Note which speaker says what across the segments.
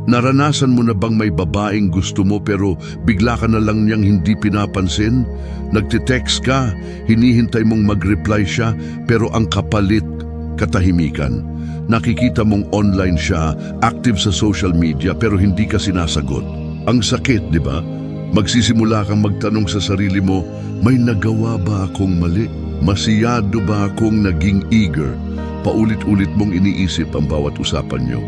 Speaker 1: Naranasan mo na bang may babaeng gusto mo pero bigla ka na lang niyang hindi pinapansin? Nagte-text ka, hinihintay mong mag-reply siya pero ang kapalit, katahimikan. Nakikita mong online siya, active sa social media pero hindi ka sinasagot. Ang sakit, di ba? Magsisimula kang magtanong sa sarili mo, may nagawa ba akong mali? Masiyado ba akong naging eager? Paulit-ulit mong iniisip ang bawat usapan niyo.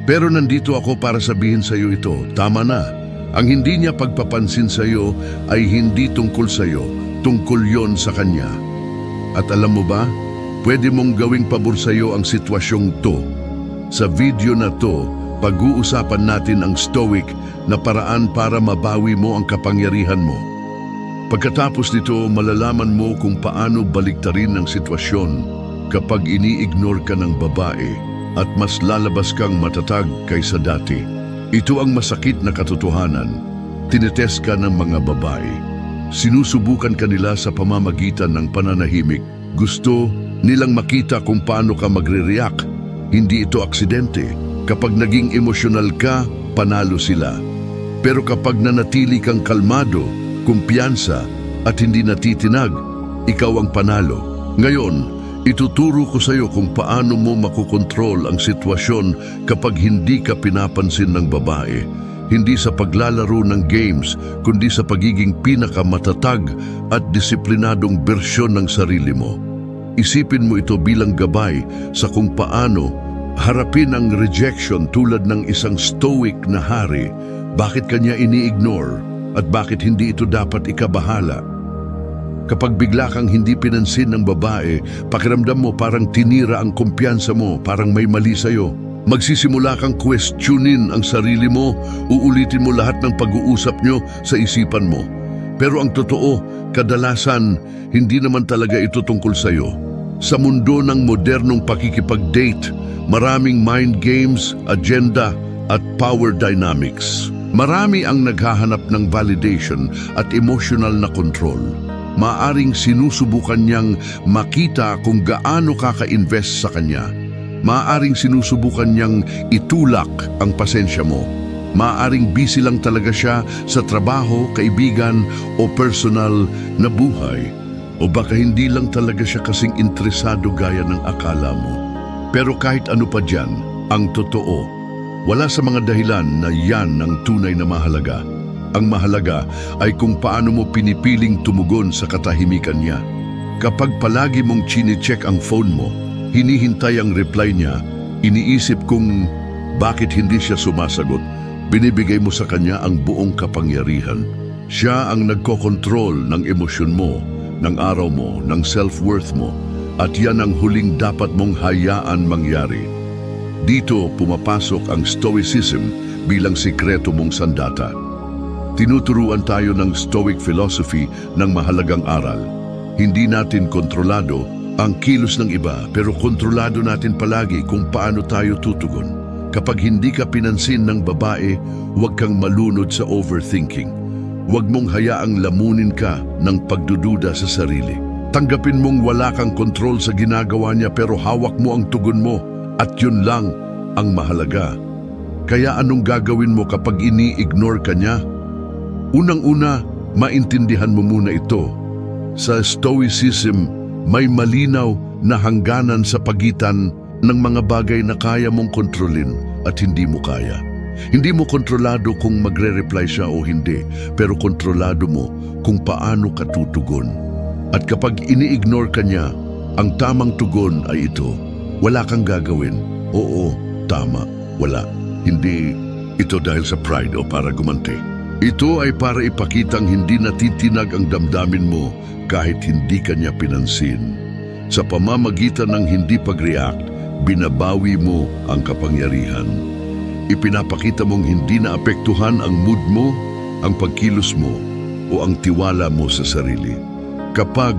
Speaker 1: Pero nandito ako para sabihin sa iyo ito, tama na. Ang hindi niya pagpapansin sa iyo ay hindi tungkol sa iyo, tungkol yon sa kanya. At alam mo ba, pwede mong gawing pabor sa iyo ang sitwasyong to. Sa video na to, pag-uusapan natin ang stoic na paraan para mabawi mo ang kapangyarihan mo. Pagkatapos nito, malalaman mo kung paano baliktarin ang sitwasyon kapag ini-ignore ka ng babae at mas lalabas kang matatag kaysa dati. Ito ang masakit na katotohanan. Tinetest ka ng mga babae. Sinusubukan ka nila sa pamamagitan ng pananahimik. Gusto nilang makita kung paano ka magre-react. Hindi ito aksidente. Kapag naging emosyonal ka, panalo sila. Pero kapag nanatili kang kalmado, kumpiyansa at hindi natitinag, ikaw ang panalo. Ngayon, ituturo ko sa iyo kung paano mo makokontrol ang sitwasyon kapag hindi ka pinapansin ng babae. Hindi sa paglalaro ng games, kundi sa pagiging pinakamatatag at disiplinadong bersyon ng sarili mo. Isipin mo ito bilang gabay sa kung paano harapin ang rejection tulad ng isang stoic na hari. Bakit kanya ini-ignore at bakit hindi ito dapat ikabahala? Kapag bigla kang hindi pinansin ng babae, pakiramdam mo parang tinira ang kumpiyansa mo, parang may mali sa'yo. Magsisimula kang questionin ang sarili mo, uulitin mo lahat ng pag-uusap nyo sa isipan mo. Pero ang totoo, kadalasan, hindi naman talaga ito tungkol sa'yo. Sa mundo ng modernong pakikipag-date, maraming mind games, agenda, at power dynamics. Marami ang naghahanap ng validation at emotional na control. Maaring sinusubukan niyang makita kung gaano kaka-invest sa kanya. Maaring sinusubukan niyang itulak ang pasensya mo. Maaring busy lang talaga siya sa trabaho, kaibigan o personal na buhay. O baka hindi lang talaga siya kasing interesado gaya ng akala mo. Pero kahit ano pa dyan, ang totoo, wala sa mga dahilan na yan ang tunay na mahalaga. Ang mahalaga ay kung paano mo pinipiling tumugon sa katahimikan niya. Kapag palagi mong chine-check ang phone mo, hinihintay ang reply niya, iniisip kung bakit hindi siya sumasagot, binibigay mo sa kanya ang buong kapangyarihan. Siya ang nagkokontrol ng emosyon mo, ng araw mo, ng self-worth mo, at yan ang huling dapat mong hayaan mangyari. Dito pumapasok ang stoicism bilang sikreto mong sandata. Tinuturuan tayo ng Stoic philosophy ng mahalagang aral. Hindi natin kontrolado ang kilos ng iba, pero kontrolado natin palagi kung paano tayo tutugon. Kapag hindi ka pinansin ng babae, huwag kang malunod sa overthinking. Huwag mong hayaang lamunin ka ng pagdududa sa sarili. Tanggapin mong wala kang kontrol sa ginagawa niya pero hawak mo ang tugon mo at yun lang ang mahalaga. Kaya anong gagawin mo kapag ini-ignore ka niya? Unang-una, maintindihan mo muna ito. Sa Stoicism, may malinaw na hangganan sa pagitan ng mga bagay na kaya mong kontrolin at hindi mo kaya. Hindi mo kontrolado kung magre-reply siya o hindi, pero kontrolado mo kung paano ka tutugon. At kapag ini-ignore ka niya, ang tamang tugon ay ito. Wala kang gagawin. Oo, tama, wala. Hindi ito dahil sa pride o para gumanti. Ito ay para ipakitang hindi natitinag ang damdamin mo kahit hindi ka niya pinansin. Sa pamamagitan ng hindi pag-react, binabawi mo ang kapangyarihan. Ipinapakita mong hindi naapektuhan ang mood mo, ang pagkilos mo, o ang tiwala mo sa sarili. Kapag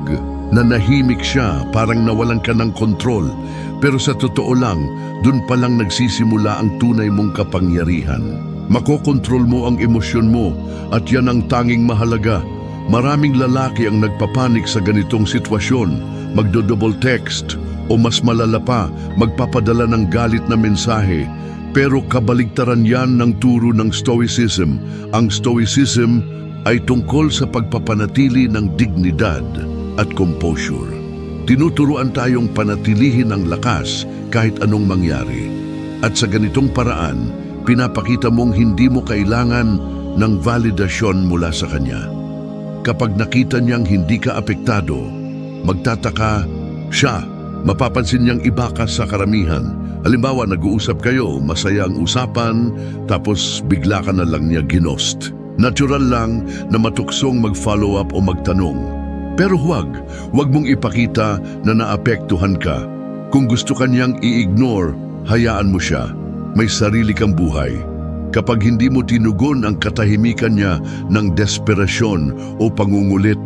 Speaker 1: nanahimik siya, parang nawalan ka ng kontrol, pero sa totoo lang, dun palang nagsisimula ang tunay mong kapangyarihan. Makokontrol mo ang emosyon mo at yan ang tanging mahalaga. Maraming lalaki ang nagpapanik sa ganitong sitwasyon, magdo-double text o mas malala pa, magpapadala ng galit na mensahe. Pero kabaligtaran yan ng turo ng Stoicism. Ang Stoicism ay tungkol sa pagpapanatili ng dignidad at composure. Tinuturuan tayong panatilihin ang lakas kahit anong mangyari. At sa ganitong paraan, pinapakita mong hindi mo kailangan ng validasyon mula sa kanya. Kapag nakita niyang hindi ka apektado, magtataka siya. Mapapansin niyang iba ka sa karamihan. Halimbawa, nag-uusap kayo, masaya ang usapan, tapos bigla ka na lang niya ginost. Natural lang na matuksong mag-follow up o magtanong. Pero huwag mong ipakita na naapektuhan ka. Kung gusto ka niyang i-ignore, hayaan mo siya. May sarili kang buhay. Kapag hindi mo tinugon ang katahimikan niya ng desperasyon o pangungulit,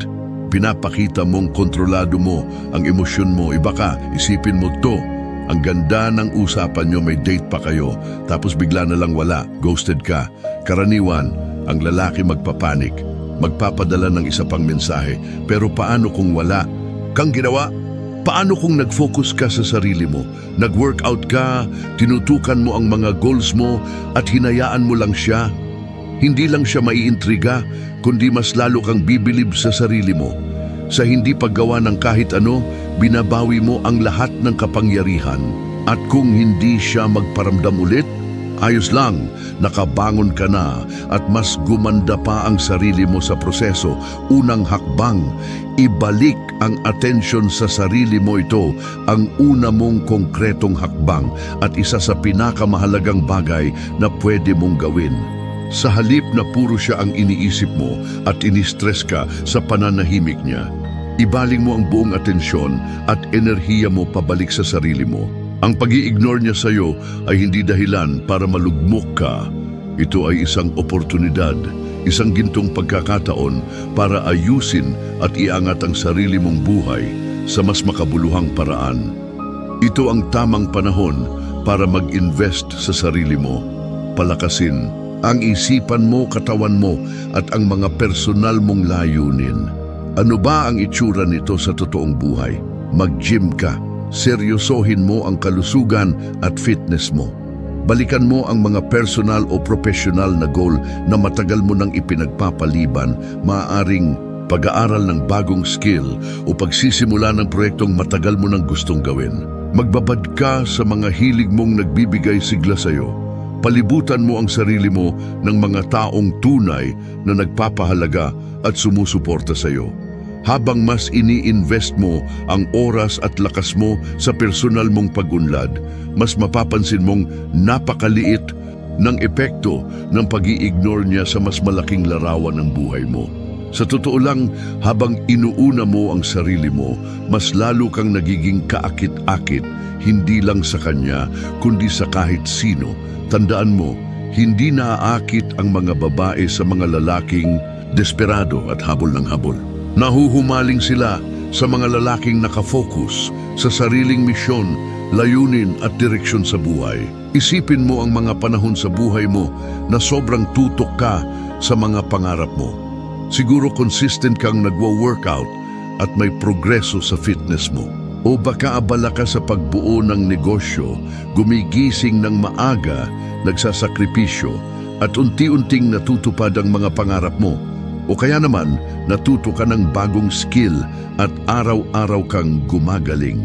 Speaker 1: pinapakita mong kontrolado mo ang emosyon mo. Iba ka, isipin mo to. Ang ganda ng usapan nyo, may date pa kayo, tapos bigla na lang wala, ghosted ka. Karaniwan, ang lalaki magpapanik, magpapadala ng isa pang mensahe. Pero paano kung wala kang ginawa? Paano kung nag-focus ka sa sarili mo? Nag-workout ka, tinutukan mo ang mga goals mo at hinayaan mo lang siya? Hindi lang siya maiintriga, kundi mas lalo kang bibilib sa sarili mo. Sa hindi paggawa ng kahit ano, binabawi mo ang lahat ng kapangyarihan. At kung hindi siya magparamdam ulit, ayos lang, nakabangon ka na at mas gumanda pa ang sarili mo sa proseso. Unang hakbang, ibalik ang atensyon sa sarili mo. Ito ang una mong konkretong hakbang at isa sa pinakamahalagang bagay na pwede mong gawin. Sa halip na puro siya ang iniisip mo at inistress ka sa pananahimik niya, ibaling mo ang buong atensyon at enerhiya mo pabalik sa sarili mo. Ang pag-i-ignore niya sa iyo ay hindi dahilan para malugmok ka. Ito ay isang oportunidad, isang gintong pagkakataon para ayusin at iangat ang sarili mong buhay sa mas makabuluhang paraan. Ito ang tamang panahon para mag-invest sa sarili mo. Palakasin ang isipan mo, katawan mo at ang mga personal mong layunin. Ano ba ang itsura nito sa totoong buhay? Mag-gym ka. Seryosohin mo ang kalusugan at fitness mo. Balikan mo ang mga personal o professional na goal na matagal mo nang ipinagpapaliban, maaaring pag-aaral ng bagong skill o pagsisimula ng proyektong matagal mo nang gustong gawin. Magbabad ka sa mga hilig mong nagbibigay sigla sa iyo. Palibutan mo ang sarili mo ng mga taong tunay na nagpapahalaga at sumusuporta sa iyo. Habang mas ini-invest mo ang oras at lakas mo sa personal mong pag-unlad, mas mapapansin mong napakaliit ng epekto ng pag-i-ignore niya sa mas malaking larawan ng buhay mo. Sa totoo lang, habang inuuna mo ang sarili mo, mas lalo kang nagiging kaakit-akit, hindi lang sa kanya, kundi sa kahit sino. Tandaan mo, hindi naaakit ang mga babae sa mga lalaking desperado at habol ng habol. Nahuhumaling sila sa mga lalaking nakafocus sa sariling misyon, layunin at direksyon sa buhay. Isipin mo ang mga panahon sa buhay mo na sobrang tutok ka sa mga pangarap mo. Siguro consistent kang nagwo-workout at may progreso sa fitness mo. O baka abala ka sa pagbuo ng negosyo, gumigising ng maaga, nagsasakripisyo, at unti-unting natutupad ang mga pangarap mo. O kaya naman, natuto ka ng bagong skill at araw-araw kang gumagaling.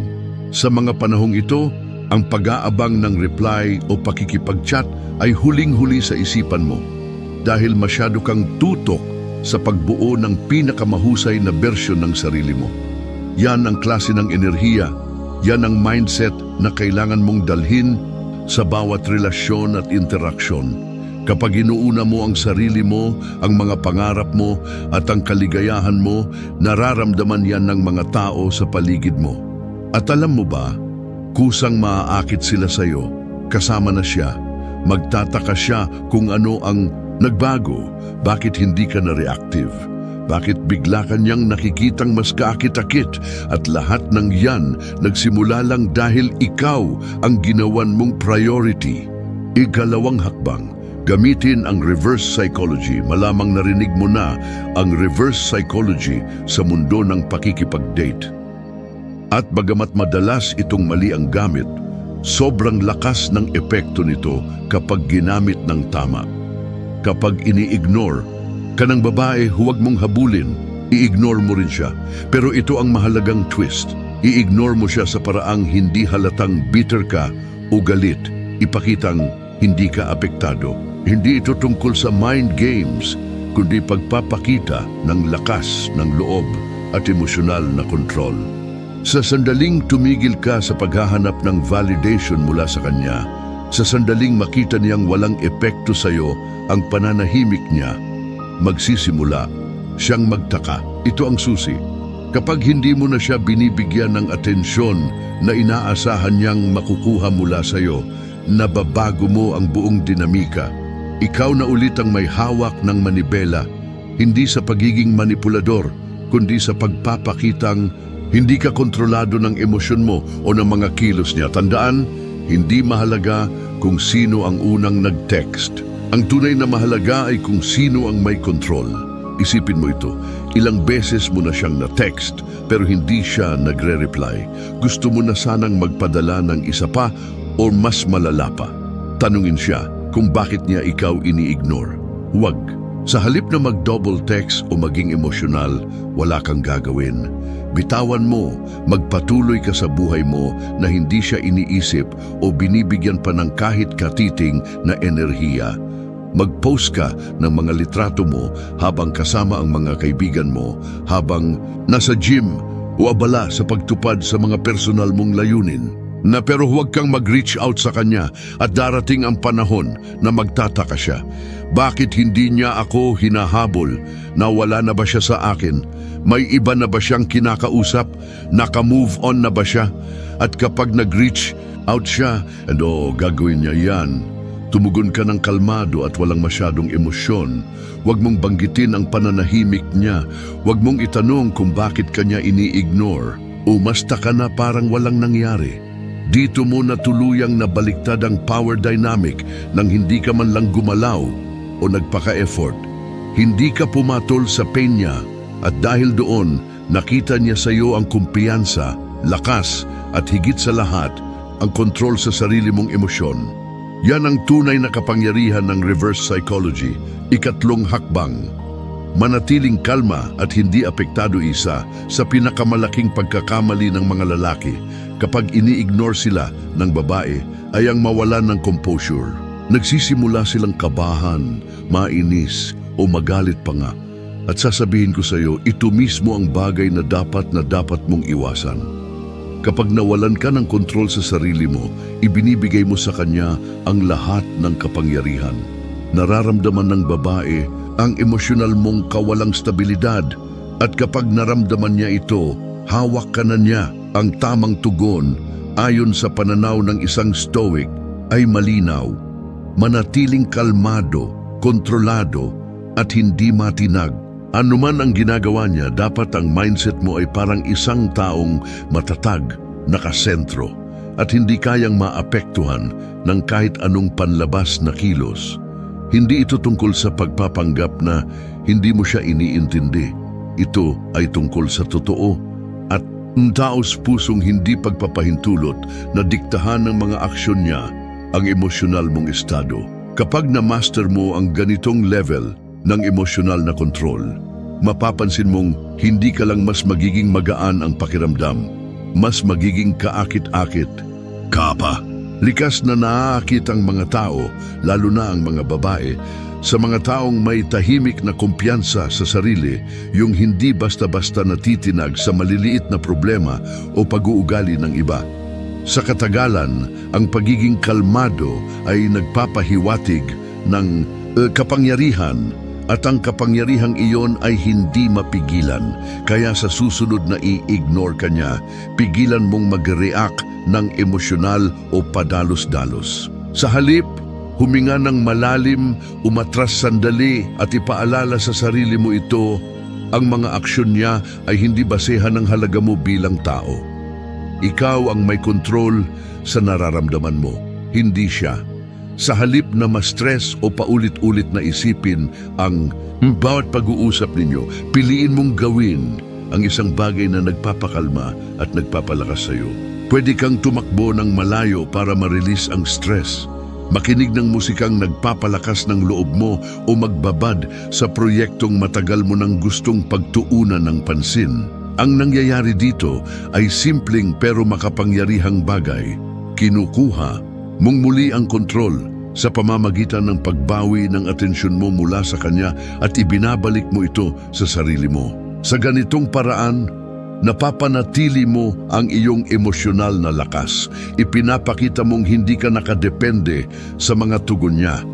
Speaker 1: Sa mga panahong ito, ang pag-aabang ng reply o pakikipag-chat ay huling-huli sa isipan mo dahil masyado kang tutok sa pagbuo ng pinakamahusay na bersyon ng sarili mo. Yan ang klase ng enerhiya, yan ang mindset na kailangan mong dalhin sa bawat relasyon at interaksyon. Kapag inuuna mo ang sarili mo, ang mga pangarap mo at ang kaligayahan mo, nararamdaman yan ng mga tao sa paligid mo. At alam mo ba, kusang maaakit sila sa iyo, kasama na siya. Magtataka siya kung ano ang nagbago, bakit hindi ka na reactive. Bakit bigla kanyang nakikitang mas kaakit-akit at lahat ng yan nagsimula lang dahil ikaw ang ginawan mong priority. Ikalawang hakbang, gamitin ang reverse psychology. Malamang narinig mo na ang reverse psychology sa mundo ng pakikipag-date. At bagamat madalas itong mali ang gamit, Sobrang lakas ng epekto nito kapag ginamit ng tama. Kapag ini-ignore ka ng babae, huwag mong habulin. I-ignore mo rin siya. Pero ito ang mahalagang twist. I-ignore mo siya sa paraang hindi halatang bitter ka o galit. Ipakitang hindi ka apektado. Hindi ito tungkol sa mind games, kundi pagpapakita ng lakas ng loob at emosyonal na kontrol. Sa sandaling tumigil ka sa paghahanap ng validation mula sa kanya, sa sandaling makita niyang walang epekto sa iyo ang pananahimik niya, magsisimula siyang magtaka. Ito ang susi. Kapag hindi mo na siya binibigyan ng atensyon na inaasahan niyang makukuha mula sa iyo, nababago mo ang buong dinamika. Ikaw na ulit ang may hawak ng manibela, hindi sa pagiging manipulador, kundi sa pagpapakitang hindi ka kontrolado ng emosyon mo o ng mga kilos niya. Tandaan, hindi mahalaga kung sino ang unang nag-text. Ang tunay na mahalaga ay kung sino ang may control. Isipin mo ito, ilang beses mo na siyang na-text pero hindi siya nagre-reply. Gusto mo na sanang magpadala ng isa pa o mas malala pa. Tanungin siya kung bakit niya ikaw ini-ignore. Huwag. Sa halip na mag-double text o maging emosyonal, wala kang gagawin. Bitawan mo, magpatuloy ka sa buhay mo na hindi siya iniisip o binibigyan pa ng kahit katiting na enerhiya. Mag-post ka ng mga litrato mo habang kasama ang mga kaibigan mo, habang nasa gym o abala sa pagtupad sa mga personal mong layunin. Pero huwag kang mag-reach out sa kanya at darating ang panahon na magtataka siya. Bakit hindi niya ako hinahabol? Nawala na ba siya sa akin? May iba na ba siyang kinakausap? Naka-move on na ba siya? At kapag nag-reach out siya, gagawin niya yan. Tumugon ka ng kalmado at walang masyadong emosyon. Huwag mong banggitin ang pananahimik niya. Huwag mong itanong kung bakit kanya ini-ignore. Umasta ka na parang walang nangyari. Dito mo na tuluyang nabaliktad ang power dynamic nang hindi ka man lang gumalaw o nagpaka-effort. Hindi ka pumatol sa pain niya at dahil doon, nakita niya sa iyo ang kumpiyansa, lakas at higit sa lahat, ang kontrol sa sarili mong emosyon. Yan ang tunay na kapangyarihan ng reverse psychology, ikatlong hakbang. Manatiling kalma at hindi apektado isa sa pinakamalaking pagkakamali ng mga lalaki. Kapag ini-ignore sila ng babae ay ang mawalan ng composure. Nagsisimula silang kabahan, mainis o magalit pa nga. At sasabihin ko sa iyo, ito mismo ang bagay na dapat mong iwasan. Kapag nawalan ka ng kontrol sa sarili mo, ibinibigay mo sa kanya ang lahat ng kapangyarihan. Nararamdaman ng babae ang emosyonal mong kawalang stabilidad at kapag naramdaman niya ito, hawak ka na niya. Ang tamang tugon ayon sa pananaw ng isang stoic ay malinaw, manatiling kalmado, kontrolado at hindi matinag. Ano man ang ginagawa niya, dapat ang mindset mo ay parang isang taong matatag, nakasentro at hindi kayang maapektuhan ng kahit anong panlabas na kilos. Hindi ito tungkol sa pagpapanggap na hindi mo siya iniintindi. Ito ay tungkol sa totoo at taos pusong hindi pagpapahintulot na diktahan ng mga aksyon niya ang emosyonal mong estado. Kapag na-master mo ang ganitong level ng emosyonal na control, mapapansin mong hindi ka lang mas magiging magaan ang pakiramdam, mas magiging kaakit-akit. Kapa, likas na naaakit ang mga tao, lalo na ang mga babae, sa mga taong may tahimik na kumpiyansa sa sarili, yung hindi basta-basta natitinag sa maliliit na problema o pag-uugali ng iba. Sa katagalan, ang pagiging kalmado ay nagpapahiwatig ng kapangyarihan at ang kapangyarihang iyon ay hindi mapigilan. Kaya sa susunod na i-ignore ka niya, pigilan mong mag-react ng emosyonal o padalos-dalos. Sa halip, huminga ng malalim, umatras sandali at ipaalala sa sarili mo ito, ang mga aksyon niya ay hindi basehan ng halaga mo bilang tao. Ikaw ang may kontrol sa nararamdaman mo, hindi siya. Sa halip na ma-stress o paulit-ulit na isipin ang bawat pag-uusap ninyo, piliin mong gawin ang isang bagay na nagpapakalma at nagpapalakas sa iyo. Pwede kang tumakbo ng malayo para ma-release ang stress. Makinig ng musikang nagpapalakas ng loob mo o magbabad sa proyektong matagal mo nang gustong pagtuunan ng pansin. Ang nangyayari dito ay simpleng pero makapangyarihang bagay. Kinukuha mong muli ang kontrol sa pamamagitan ng pagbawi ng atensyon mo mula sa kanya at ibinabalik mo ito sa sarili mo. Sa ganitong paraan, napapanatili mo ang iyong emosyonal na lakas. Ipinapakita mong hindi ka nakadepende sa mga tugon niya.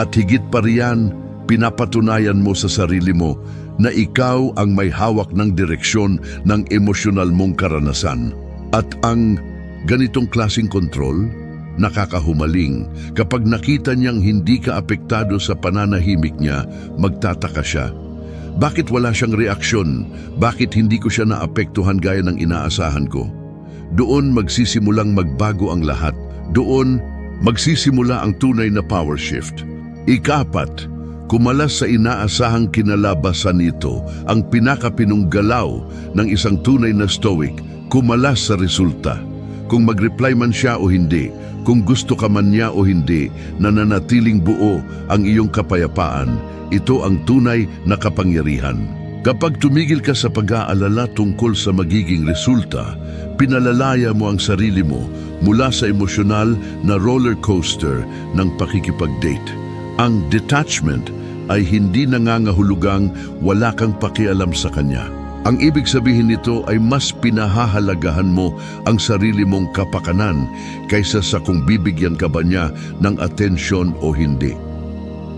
Speaker 1: At higit pa riyan, pinapatunayan mo sa sarili mo na ikaw ang may hawak ng direksyon ng emosyonal mong karanasan. At ang ganitong klaseng kontrol, nakakahumaling. Kapag nakita niyang hindi ka apektado sa pananahimik niya, magtataka siya. Bakit wala siyang reaksyon? Bakit hindi ko siya naapektuhan gaya ng inaasahan ko? Doon magsisimulang magbago ang lahat. Doon magsisimula ang tunay na power shift. Ika-4, kumalas sa inaasahang kinalabasan nito, ang pinakapinunggalaw ng isang tunay na stoic, kumalas sa resulta. Kung mag-reply man siya o hindi, kung gusto ka man niya o hindi, nananatiling buo ang iyong kapayapaan. Ito ang tunay na kapangyarihan. Kapag tumigil ka sa pag-aalala tungkol sa magiging resulta, pinalalaya mo ang sarili mo mula sa emosyonal na roller coaster ng pakikipag-date. Ang detachment ay hindi nangangahulugang wala kang pakialam sa kanya. Ang ibig sabihin nito ay mas pinahahalagahan mo ang sarili mong kapakanan kaysa sa kung bibigyan ka ba niya ng atensyon o hindi.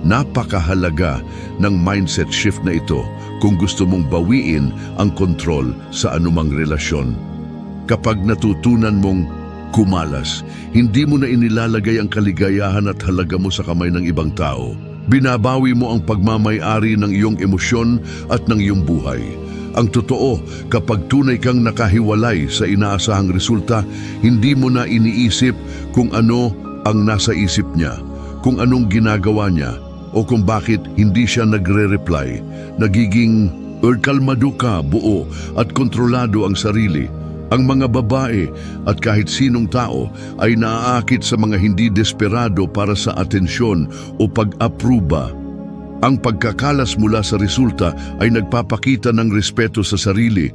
Speaker 1: Napakahalaga ng mindset shift na ito kung gusto mong bawiin ang kontrol sa anumang relasyon. Kapag natutunan mong kumalas, hindi mo na inilalagay ang kaligayahan at halaga mo sa kamay ng ibang tao. Binabawi mo ang pagmamay-ari ng iyong emosyon at ng iyong buhay. Ang totoo, kapag tunay kang nakahiwalay sa inaasahang resulta, hindi mo na iniisip kung ano ang nasa isip niya, kung anong ginagawa niya, o kung bakit hindi siya nagre-reply. Nagiging kalmado ka, buo at kontrolado ang sarili. Ang mga babae at kahit sinong tao ay naaakit sa mga hindi desperado para sa atensyon o pag-apruba. Ang pagkakalas mula sa resulta ay nagpapakita ng respeto sa sarili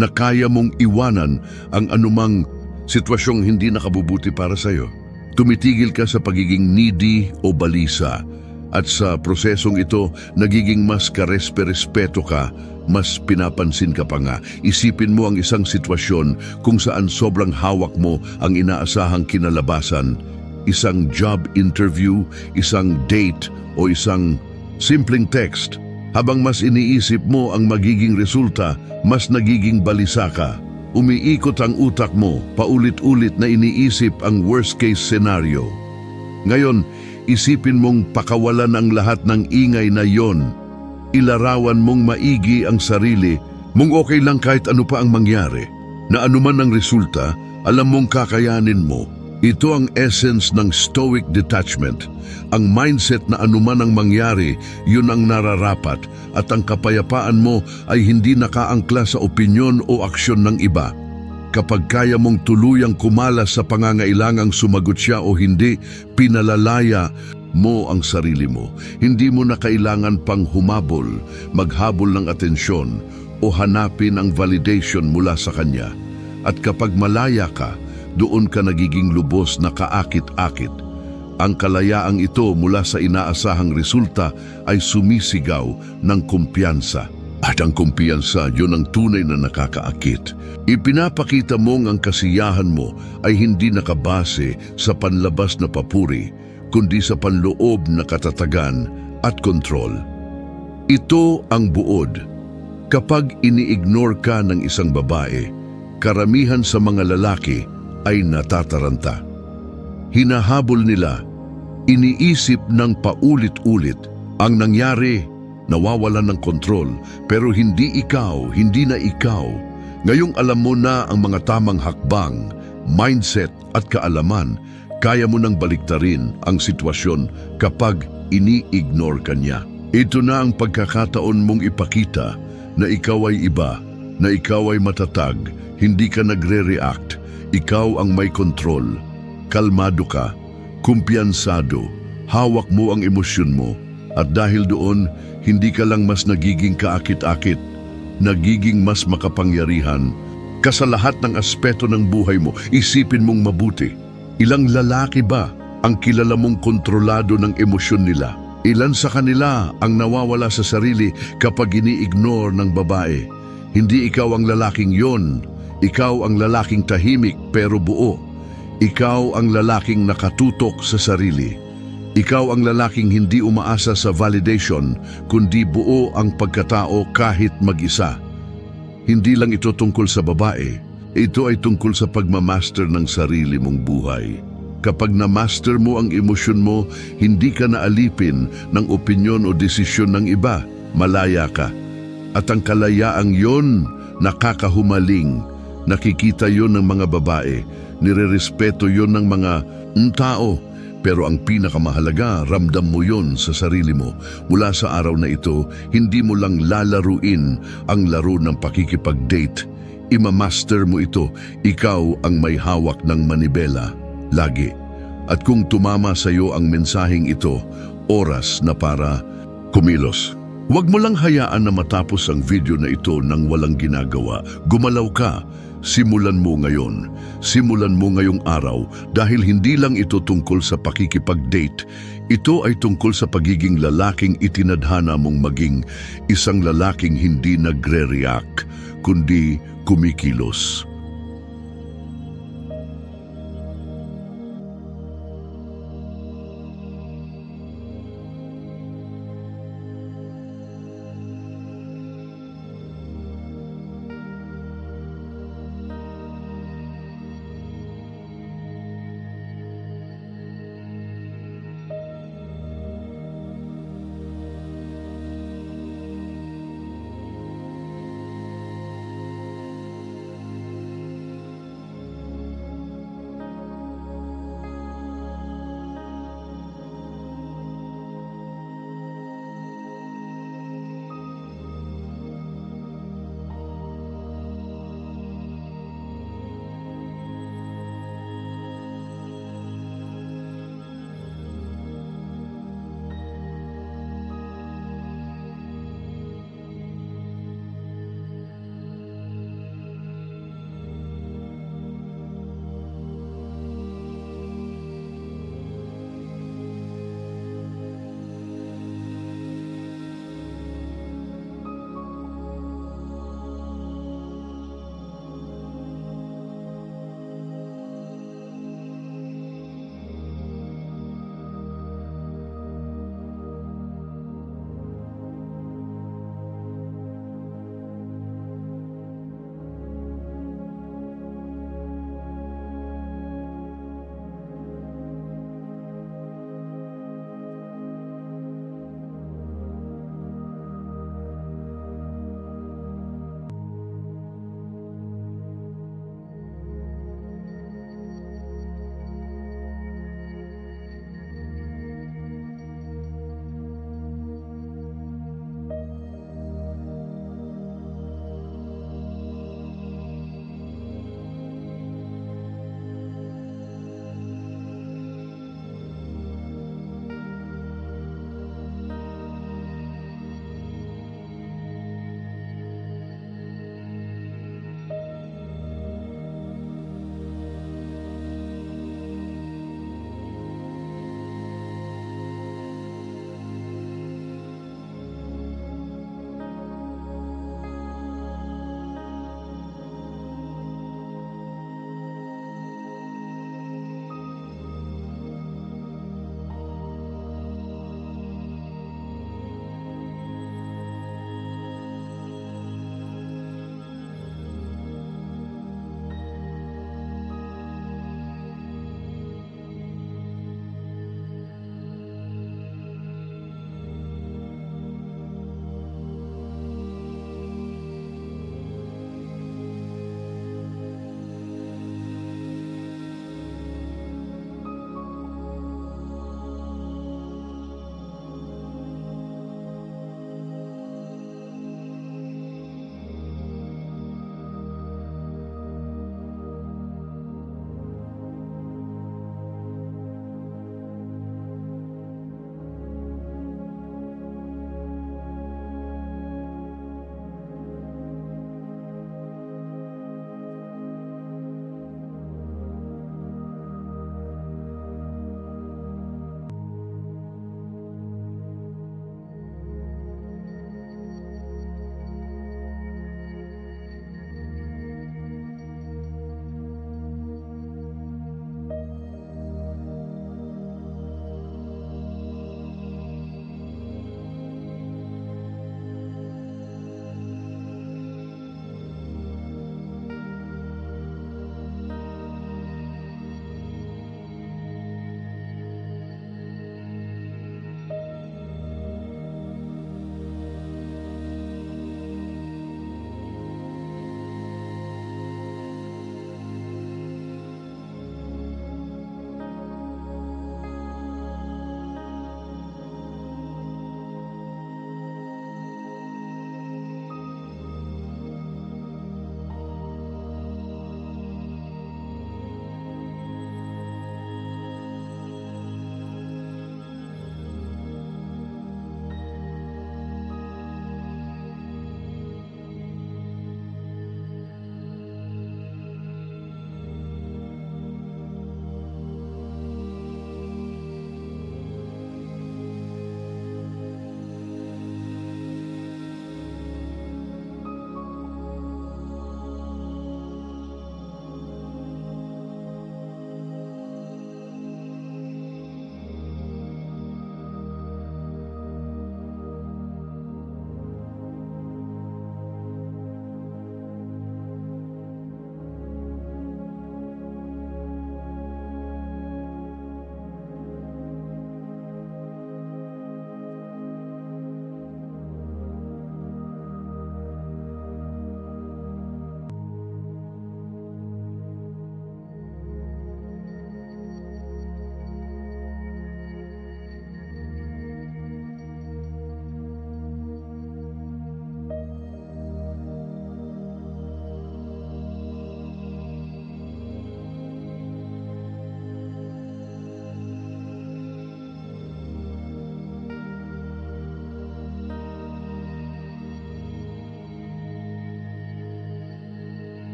Speaker 1: na kaya mong iwanan ang anumang sitwasyong hindi nakabubuti para sa iyo. Tumitigil ka sa pagiging needy o balisa. At sa prosesong ito, nagiging mas karespe-respeto ka, mas pinapansin ka pa nga. Isipin mo ang isang sitwasyon kung saan sobrang hawak mo ang inaasahang kinalabasan. Isang job interview, isang date, o isang simpleng text. Habang mas iniisip mo ang magiging resulta, mas nagiging balisa ka. Umiikot ang utak mo, paulit-ulit na iniisip ang worst-case scenario. Ngayon, isipin mong pakawalan ang lahat ng ingay na yon. Ilarawan mong maigi ang sarili, mong okay lang kahit ano pa ang mangyari. Na anuman ang resulta, alam mong kakayanin mo. Ito ang essence ng stoic detachment. Ang mindset na anuman ang mangyari, yun ang nararapat, at ang kapayapaan mo ay hindi nakaangkla sa opinyon o aksyon ng iba. Kapag kaya mong tuluyang kumalas sa pangangailangang sumagot siya o hindi, pinalalaya mo ang sarili mo. Hindi mo na kailangan pang humabol, maghabol ng atensyon o hanapin ang validation mula sa kanya. At kapag malaya ka, doon ka nagiging lubos na kaakit-akit. Ang kalayaang ito mula sa inaasahang resulta ay sumisigaw ng kumpiyansa. At ang kumpiyansa, yun ang tunay na nakakaakit. Ipinapakita mong ang kasiyahan mo ay hindi nakabase sa panlabas na papuri, kundi sa panloob na katatagan at kontrol. Ito ang buod. Kapag ini-ignore ka ng isang babae, karamihan sa mga lalaki ay natataranta. Hinahabol nila, iniisip ng paulit-ulit ang nangyari. Nawawalan ng kontrol, pero hindi ikaw, hindi na ikaw. Ngayong alam mo na ang mga tamang hakbang, mindset at kaalaman, kaya mo nang baliktarin ang sitwasyon kapag ini-ignore ka niya. Ito na ang pagkakataon mong ipakita na ikaw ay iba, na ikaw ay matatag, hindi ka nagre-react, ikaw ang may kontrol. Kalmado ka, kumpiyansado, hawak mo ang emosyon mo, at dahil doon, hindi ka lang mas nagiging kaakit-akit, nagiging mas makapangyarihan. Ka sa lahat ng aspeto ng buhay mo, isipin mong mabuti. Ilang lalaki ba ang kilala mong kontrolado ng emosyon nila? Ilan sa kanila ang nawawala sa sarili kapag ini-ignore ng babae? Hindi ikaw ang lalaking yon. Ikaw ang lalaking tahimik pero buo. Ikaw ang lalaking nakatutok sa sarili. Ikaw ang lalaking hindi umaasa sa validation, kundi buo ang pagkatao kahit mag-isa. Hindi lang ito tungkol sa babae, ito ay tungkol sa pagmamaster ng sarili mong buhay. Kapag na-master mo ang emosyon mo, hindi ka naalipin ng opinyon o desisyon ng iba, malaya ka. At ang kalayaang yon, nakakahumaling. Nakikita yon ng mga babae, nirerespeto yon ng mga tao. Pero ang pinakamahalaga, ramdam mo yon sa sarili mo. Mula sa araw na ito, hindi mo lang lalaruin ang laro ng pakikipag-date. Imamaster mo ito, ikaw ang may hawak ng manibela. Lagi. At kung tumama sa iyo ang mensaheng ito, oras na para kumilos. Huwag mo lang hayaan na matapos ang video na ito nang walang ginagawa. Gumalaw ka. Simulan mo ngayon. Simulan mo ngayong araw dahil hindi lang ito tungkol sa pakikipag-date. Ito ay tungkol sa pagiging lalaking itinadhana mong maging isang lalaking hindi nagre-react, kundi kumikilos.